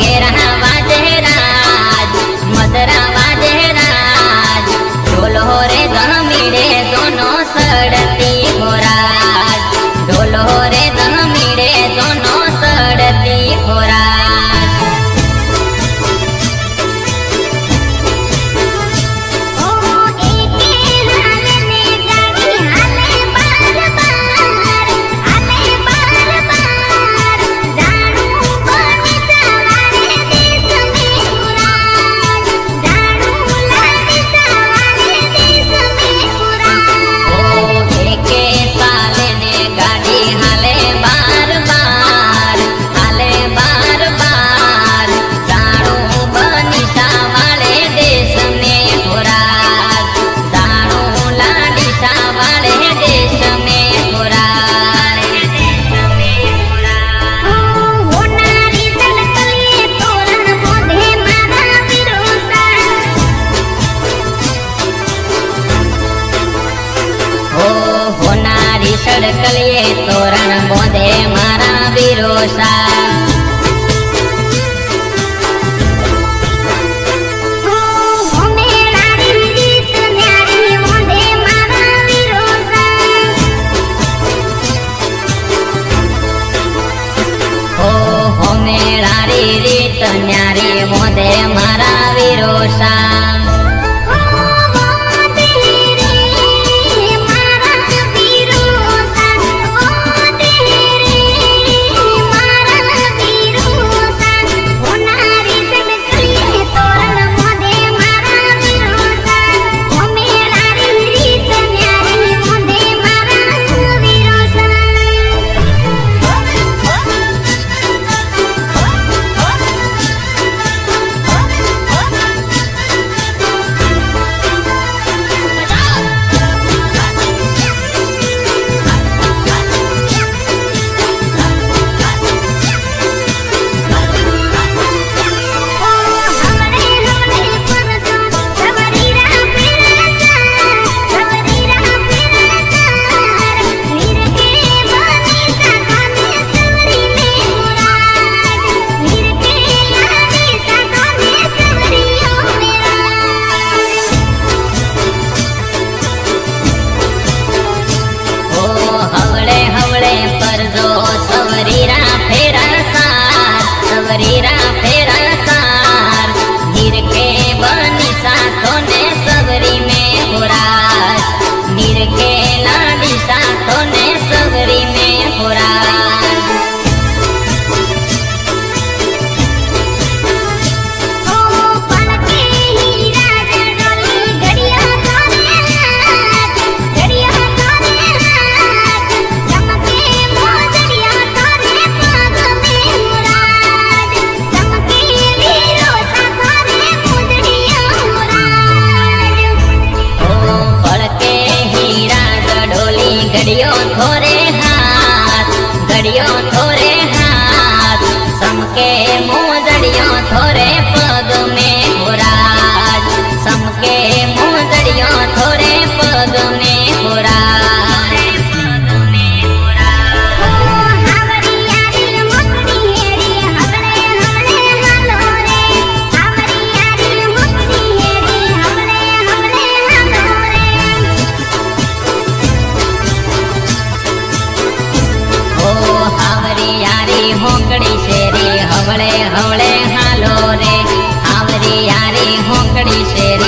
गेरा वाजे राज मदरा वाजे राज ढोल हो रे गमीड़े दोनों सड़ती हो राज ढोल हो रे गमीड़े दोनों सड़ती हो राज सड़कलिए तोरण बोंधे मारा बिरोसा रीत न्यारी मोदे मारा विरोसा सवरीरा फेरा सार नीर के बनी साथों ने सवरी में होराज नीर के लाडी साथों ने सवरी में होराज गड़ियों थोरे हाथ समके मोजड़ियों थोरे पग में होराज समके मोजड़ियों थोरे पग में होराज होकड़ी शेरी हवले हवले हालो रे आवरी यारी होकड़ी शेरी